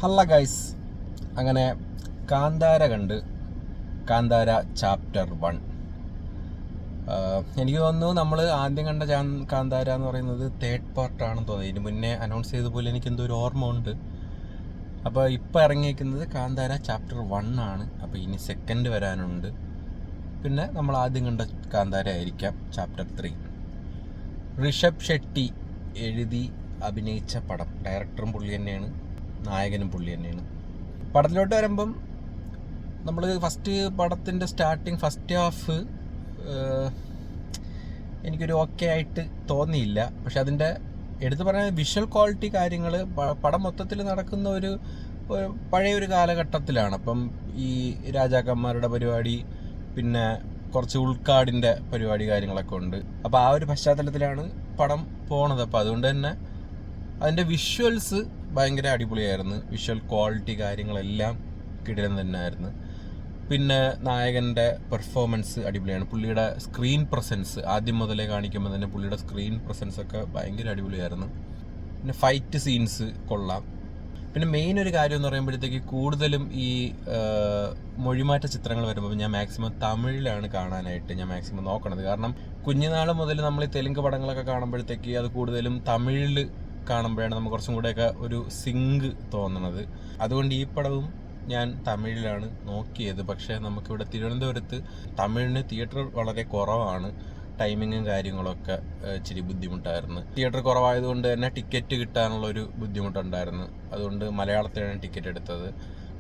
ഹല്ല guys, അങ്ങനെ കാന്താര കണ്ട്. Kantara chapter 1. എനിക്ക് തോന്നുന്നു നമ്മൾ ആദ്യം കണ്ട കാന്താര എന്ന് പറയുന്നത് തേർഡ് പാർട്ടാണെന്ന് തോന്നുന്നു. ഇതിന് മുന്നേ അനൗൺസ് ചെയ്ത പോലെ എനിക്ക് എന്തോ ഒരു ഓർമ്മ ഉണ്ട്. അപ്പോൾ ഇപ്പോൾ ഇറങ്ങിയിരിക്കുന്നത് കാന്താര ചാപ്റ്റർ 1 ആണ്. അപ്പോൾ ഇനി സെക്കൻഡ് വരാനുണ്ട്. പിന്നെ നമ്മൾ ആദ്യം കണ്ട കാന്താര ആയിരിക്കാം ചാപ്റ്റർ 3. ഋഷഭ് ഷെട്ടി എഴുതി അഭിനയിച്ച പടം. ഡയറക്ടറും പുള്ളി തന്നെയാണ്, നായകനും പുള്ളി തന്നെയാണ്. പടത്തിലോട്ട് വരുമ്പം നമ്മൾ പടത്തിൻ്റെ സ്റ്റാർട്ടിങ് ഫസ്റ്റ് ഹാഫ് എനിക്കൊരു ഓക്കെ ആയിട്ട് തോന്നിയില്ല. പക്ഷെ അതിൻ്റെ എടുത്തു പറഞ്ഞാൽ വിഷ്വൽ ക്വാളിറ്റി കാര്യങ്ങൾ, പടം മൊത്തത്തിൽ നടക്കുന്ന ഒരു പഴയൊരു കാലഘട്ടത്തിലാണ്. അപ്പം ഈ രാജാക്കന്മാരുടെ പരിപാടി, പിന്നെ കുറച്ച് ഉൾക്കാടിൻ്റെ പരിപാടി കാര്യങ്ങളൊക്കെ ഉണ്ട്. അപ്പോൾ ആ ഒരു പശ്ചാത്തലത്തിലാണ് പടം പോണത്. അപ്പോൾ അതുകൊണ്ട് തന്നെ അതിൻ്റെ വിഷ്വൽസ് ഭയങ്കര അടിപൊളിയായിരുന്നു. വിഷ്വൽ ക്വാളിറ്റി കാര്യങ്ങളെല്ലാം കിടിലൻ തന്നെയായിരുന്നു. പിന്നെ നായകൻ്റെ പെർഫോമൻസ് അടിപൊളിയാണ്. പുള്ളിയുടെ സ്ക്രീൻ പ്രസൻസ് ആദ്യം മുതലേ കാണിക്കുമ്പോൾ തന്നെ പുള്ളിയുടെ സ്ക്രീൻ പ്രസൻസ് ഒക്കെ ഭയങ്കര അടിപൊളിയായിരുന്നു. പിന്നെ ഫൈറ്റ് സീൻസ് കൊള്ളാം. പിന്നെ മെയിൻ ഒരു കാര്യം എന്ന് പറയുമ്പോഴത്തേക്ക് കൂടുതലും ഈ മൊഴിമാറ്റ ചിത്രങ്ങൾ വരുമ്പോൾ ഞാൻ മാക്സിമം തമിഴിലാണ് കാണാനായിട്ട് ഞാൻ മാക്സിമം നോക്കണത്. കാരണം കുഞ്ഞുനാൾ മുതൽ നമ്മൾ ഈ തെലുങ്ക് പടങ്ങളൊക്കെ കാണുമ്പോഴത്തേക്ക് അത് കൂടുതലും തമിഴിൽ കാണുമ്പോഴാണ് നമുക്ക് കുറച്ചും കൂടെയൊക്കെ ഒരു സിങ്ക് തോന്നണത്. അതുകൊണ്ട് ഈ പടവും ഞാൻ തമിഴിലാണ് നോക്കിയത്. പക്ഷേ നമുക്കിവിടെ തിരുവനന്തപുരത്ത് തമിഴിന് തിയേറ്റർ വളരെ കുറവാണ്. ടൈമിങ്ങും കാര്യങ്ങളൊക്കെ ഇച്ചിരി ബുദ്ധിമുട്ടായിരുന്നു. തിയേറ്റർ കുറവായതുകൊണ്ട് തന്നെ ടിക്കറ്റ് കിട്ടാനുള്ളൊരു ബുദ്ധിമുട്ടുണ്ടായിരുന്നു. അതുകൊണ്ട് മലയാളത്തിലാണ് ടിക്കറ്റ് എടുത്തത്.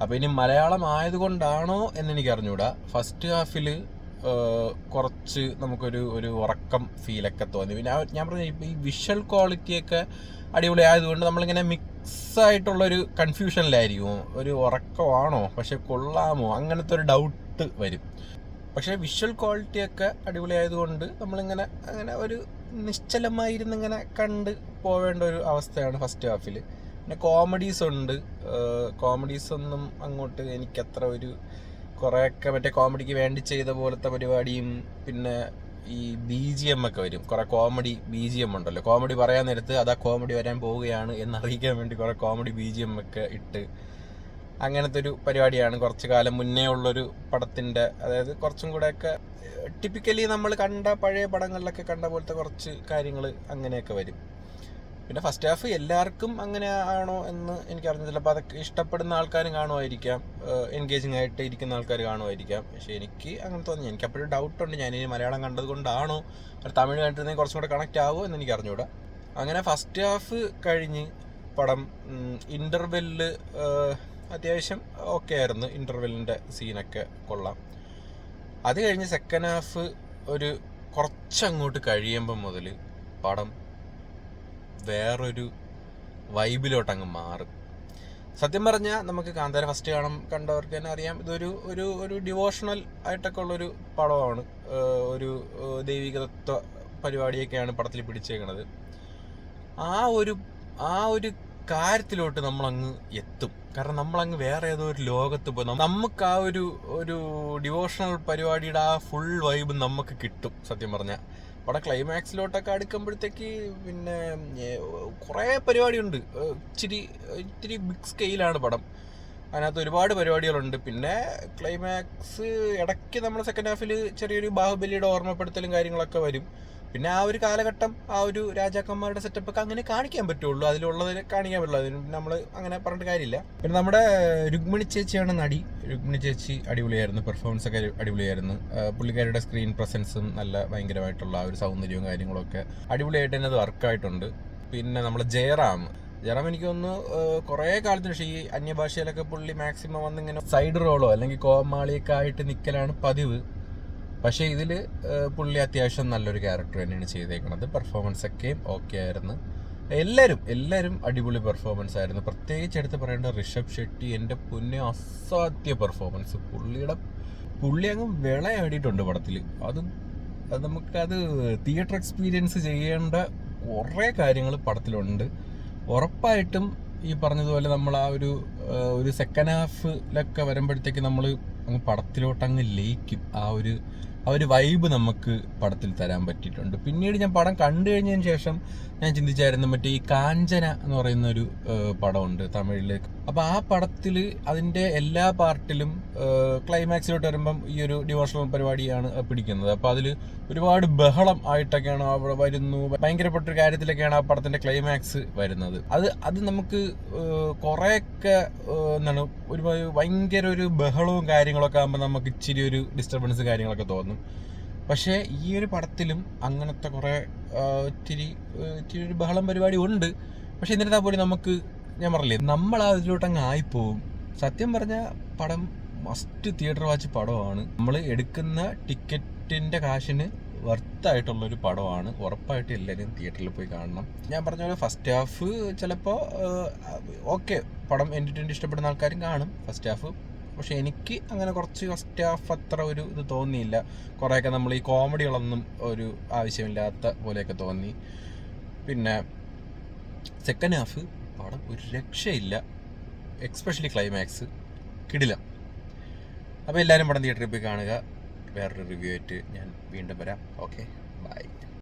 അപ്പോൾ ഇനി മലയാളം ആയതുകൊണ്ടാണോ എന്നെനിക്ക് അറിഞ്ഞൂടാ. ഫസ്റ്റ് ഹാഫിൽ കുറച്ച് നമുക്കൊരു ഉറക്കം ഫീലൊക്കെ തോന്നി. പിന്നെ ഞാൻ പറഞ്ഞ ഈ വിഷ്വൽ ക്വാളിറ്റിയൊക്കെ അടിപൊളി ആയതുകൊണ്ട് നമ്മളിങ്ങനെ മിക്സായിട്ടുള്ളൊരു കൺഫ്യൂഷനിലായിരിക്കും. ഒരു ഉറക്കമാണോ, പക്ഷെ കൊള്ളാമോ, അങ്ങനത്തെ ഒരു ഡൗട്ട് വരും. പക്ഷേ വിഷ്വൽ ക്വാളിറ്റിയൊക്കെ അടിപൊളി ആയതുകൊണ്ട് നമ്മളിങ്ങനെ അങ്ങനെ ഒരു നിശ്ചലമായിരുന്നിങ്ങനെ കണ്ട് പോവേണ്ട ഒരു അവസ്ഥയാണ് ഫസ്റ്റ് ഹാഫിൽ. പിന്നെ കോമഡീസ് ഉണ്ട്. കോമഡീസ് ഒന്നും അങ്ങോട്ട് എനിക്കത്ര ഒരു കുറേയൊക്കെ മറ്റേ കോമഡിക്ക് വേണ്ടി ചെയ്ത പോലത്തെ പരിപാടിയും, പിന്നെ ഈ BGM ഒക്കെ വരും. കുറേ കോമഡി BGM ഉണ്ടല്ലോ. കോമഡി പറയാൻ നേരത്ത് അതാ കോമഡി വരാൻ പോവുകയാണ് എന്നറിയിക്കാൻ വേണ്ടി കുറേ കോമഡി BGM ഒക്കെ ഇട്ട് അങ്ങനത്തെ ഒരു പരിപാടിയാണ് കുറച്ച് കാലം മുന്നേ ഉള്ളൊരു പടത്തിൻ്റെ. അതായത് കുറച്ചും കൂടെയൊക്കെ ടിപ്പിക്കലി നമ്മൾ കണ്ട പഴയ പടങ്ങളിലൊക്കെ കണ്ട പോലത്തെ കുറച്ച് കാര്യങ്ങൾ അങ്ങനെയൊക്കെ വരും. പിന്നെ ഫസ്റ്റ് ഹാഫ് എല്ലാവർക്കും അങ്ങനെ ആണോ എന്ന് എനിക്കറിഞ്ഞില്ല. അപ്പോൾ അതൊക്കെ ഇഷ്ടപ്പെടുന്ന ആൾക്കാരും കാണുമായിരിക്കാം, എൻഗേജിങ് ആയിട്ട് ഇരിക്കുന്ന ആൾക്കാർ കാണുമായിരിക്കാം. പക്ഷേ എനിക്ക് അങ്ങനെ തോന്നി. എനിക്കപ്പോഴും ഡൗട്ടുണ്ട്, ഞാനിനി മലയാളം കണ്ടത് കൊണ്ടാണോ തമിഴ് കണ്ടിരുന്നെങ്കിൽ കുറച്ചും കൂടെ കണക്റ്റ് ആവുമോ എന്ന് എനിക്ക് അറിഞ്ഞൂടാ. അങ്ങനെ ഫസ്റ്റ് ഹാഫ് കഴിഞ്ഞ് പടം ഇൻ്റർവെല്ലിൽ അത്യാവശ്യം ഓക്കെ ആയിരുന്നു. ഇൻ്റർവെല്ലിൻ്റെ സീനൊക്കെ കൊള്ളാം. അത് കഴിഞ്ഞ് സെക്കൻഡ് ഹാഫ് ഒരു കുറച്ചങ്ങോട്ട് കഴിയുമ്പം മുതൽ പടം വേറൊരു വൈബിലോട്ടങ്ങ് മാറും. സത്യം പറഞ്ഞാൽ നമുക്ക് കാന്താര ഫസ്റ്റ് കണ്ടവർക്ക് തന്നെ അറിയാം, ഇതൊരു ഒരു ഡിവോഷണൽ ആയിട്ടൊക്കെ ഉള്ളൊരു പടമാണ്. ഒരു ദൈവികതത്വ പരിപാടിയൊക്കെയാണ് പടത്തിൽ പിടിച്ചേക്കണത്. ആ ഒരു കാര്യത്തിലോട്ട് നമ്മളങ്ങ് എത്തും. കാരണം നമ്മളങ്ങ് വേറെ ഏതോ ഒരു ലോകത്ത് പോയി നമുക്ക് ആ ഒരു ഡിവോഷണൽ പരിപാടിയുടെ ആ ഫുൾ വൈബ് നമുക്ക് കിട്ടും. സത്യം പറഞ്ഞാൽ അവിടെ ക്ലൈമാക്സിലോട്ടൊക്കെ അടുക്കുമ്പോഴത്തേക്ക് പിന്നെ കുറേ പരിപാടിയുണ്ട്. ഇത്തിരി ബിഗ് സ്കെയിലാണ് പടം. അതിനകത്ത് ഒരുപാട് പരിപാടികളുണ്ട്. പിന്നെ ക്ലൈമാക്സ് ഇടയ്ക്ക് നമ്മൾ സെക്കൻഡ് ഹാഫിൽ ചെറിയൊരു ബാഹുബലിയുടെ ഓർമ്മപ്പെടുത്തലും കാര്യങ്ങളൊക്കെ വരും. പിന്നെ ആ ഒരു കാലഘട്ടം, ആ ഒരു രാജാക്കന്മാരുടെ സെറ്റപ്പൊക്കെ അങ്ങനെ കാണിക്കാൻ പറ്റുള്ളൂ. അതിലുള്ളത് കാണിക്കാൻ പറ്റുള്ളൂ. അതിന് നമ്മൾ അങ്ങനെ പറഞ്ഞിട്ട് കാര്യമില്ല. പിന്നെ നമ്മുടെ രുക്മിണി ചേച്ചിയാണ് നടി. രുക്മിണി ചേച്ചി അടിപൊളിയായിരുന്നു. പെർഫോമൻസ് ഒക്കെ അടിപൊളിയായിരുന്നു. പുള്ളിക്കാരുടെ സ്ക്രീൻ പ്രസൻസും നല്ല ഭയങ്കരമായിട്ടുള്ള ആ ഒരു സൗന്ദര്യവും കാര്യങ്ങളൊക്കെ അടിപൊളിയായിട്ട് തന്നെ അത് വർക്കായിട്ടുണ്ട്. പിന്നെ നമ്മൾ ജയറാം എനിക്ക് തോന്നുന്നു കുറേ കാലത്തിന് ശേഷം ഈ അന്യഭാഷയിലൊക്കെ പുള്ളി മാക്സിമം വന്നിങ്ങനെ സൈഡ് റോളോ അല്ലെങ്കിൽ കോമാളിയൊക്കെ ആയിട്ട് നിൽക്കലാണ് പതിവ്. പക്ഷേ ഇതിൽ പുള്ളി അത്യാവശ്യം നല്ലൊരു ക്യാരക്ടർ തന്നെയാണ് ചെയ്തേക്കണത്. പെർഫോമൻസ് ഒക്കെ ഓക്കെ ആയിരുന്നു. എല്ലാവരും അടിപൊളി പെർഫോമൻസ് ആയിരുന്നു. പ്രത്യേകിച്ച് എടുത്ത് പറയേണ്ട ഋഷഭ് ഷെട്ടി. എൻ്റെ പൊന്നെ, അസാധ്യ പെർഫോമൻസ്. പുള്ളി അങ്ങ് വിളയാടിയിട്ടുണ്ട് പടത്തിൽ. അത് നമുക്കത് തിയേറ്റർ എക്സ്പീരിയൻസ് ചെയ്യേണ്ട കുറേ കാര്യങ്ങൾ പടത്തിലുണ്ട്. ഉറപ്പായിട്ടും ഈ പറഞ്ഞതുപോലെ നമ്മൾ ആ ഒരു സെക്കൻഡ് ഹാഫിലൊക്കെ വരുമ്പോഴത്തേക്ക് നമ്മൾ അങ്ങ് പടത്തിലോട്ട് അങ്ങ് ലയിക്കും. ആ ഒരു ആ ഒരു വൈബ് നമുക്ക് പടത്തിൽ തരാൻ പറ്റിയിട്ടുണ്ട്. പിന്നീട് ഞാൻ പടം കണ്ടു കഴിഞ്ഞതിന് ശേഷം ഞാൻ ചിന്തിച്ചായിരുന്നു, മറ്റേ ഈ കാഞ്ചന എന്ന് പറയുന്ന ഒരു പടമുണ്ട് തമിഴില്. അപ്പൊ ആ പടത്തില് അതിന്റെ എല്ലാ പാർട്ടിലും ക്ലൈമാക്സിലോട്ട് വരുമ്പം ഈ ഒരു ഡിവോഷണൽ പരിപാടിയാണ് പിടിക്കുന്നത്. അപ്പൊ അതില് ഒരുപാട് ബഹളം ആയിട്ടൊക്കെയാണ് അവിടെ വരുന്നു, ഭയങ്കരപ്പെട്ടൊരു കാര്യത്തിലൊക്കെയാണ് ആ പടത്തിന്റെ ക്ലൈമാക്സ് വരുന്നത്. അത് നമുക്ക് കുറെയൊക്കെ എന്താണ് ഒരു ഭയങ്കര ഒരു ബഹളവും കാര്യങ്ങളൊക്കെ ആകുമ്പോൾ നമുക്ക് ഇച്ചിരി ഒരു ഡിസ്റ്റർബൻസ് കാര്യങ്ങളൊക്കെ തോന്നും. പക്ഷേ ഈ ഒരു പടത്തിലും അങ്ങനത്തെ കുറെ ഇച്ചിരി ഒരു ബഹളം പരിപാടി ഉണ്ട്. പക്ഷെ എന്നിരുന്നാൽ പോലും നമുക്ക്, ഞാൻ പറഞ്ഞില്ലേ, നമ്മൾ അതിലോട്ടങ്ങ് ആയിപ്പോവും. സത്യം പറഞ്ഞ പടം മസ്റ്റ് തിയേറ്റർ വാച്ച് പടമാണ്. നമ്മൾ എടുക്കുന്ന ടിക്കറ്റിന്റെ കാശിന് വർത്തായിട്ടുള്ളൊരു പടമാണ്. ഉറപ്പായിട്ട് എല്ലാവരും തിയേറ്ററിൽ പോയി കാണണം. ഞാൻ പറഞ്ഞ പോലെ ഫസ്റ്റ് ഹാഫ് ചിലപ്പോൾ ഓക്കെ, പടം എൻ്റർടൈൻമെന്റ് ഇഷ്ടപ്പെടുന്ന ആൾക്കാരും കാണും ഫസ്റ്റ് ഹാഫ്. പക്ഷെ എനിക്ക് അങ്ങനെ കുറച്ച് ഫസ്റ്റ് ഹാഫ് അത്ര ഒരു ഇത് തോന്നിയില്ല. കുറേയൊക്കെ നമ്മൾ ഈ കോമഡികളൊന്നും ഒരു ആവശ്യമില്ലാത്ത പോലെയൊക്കെ തോന്നി. പിന്നെ സെക്കൻഡ് ഹാഫ് പടം ഒരു രക്ഷയില്ല, എക്സ്പെഷ്യലി ക്ലൈമാക്സ് കിടിലം. അപ്പോൾ എല്ലാവരും പടം തിയേറ്ററിൽ പോയി കാണുക. വേറൊരു റിവ്യൂ ആയിട്ട് ഞാൻ വീണ്ടും വരാം. Okay, by.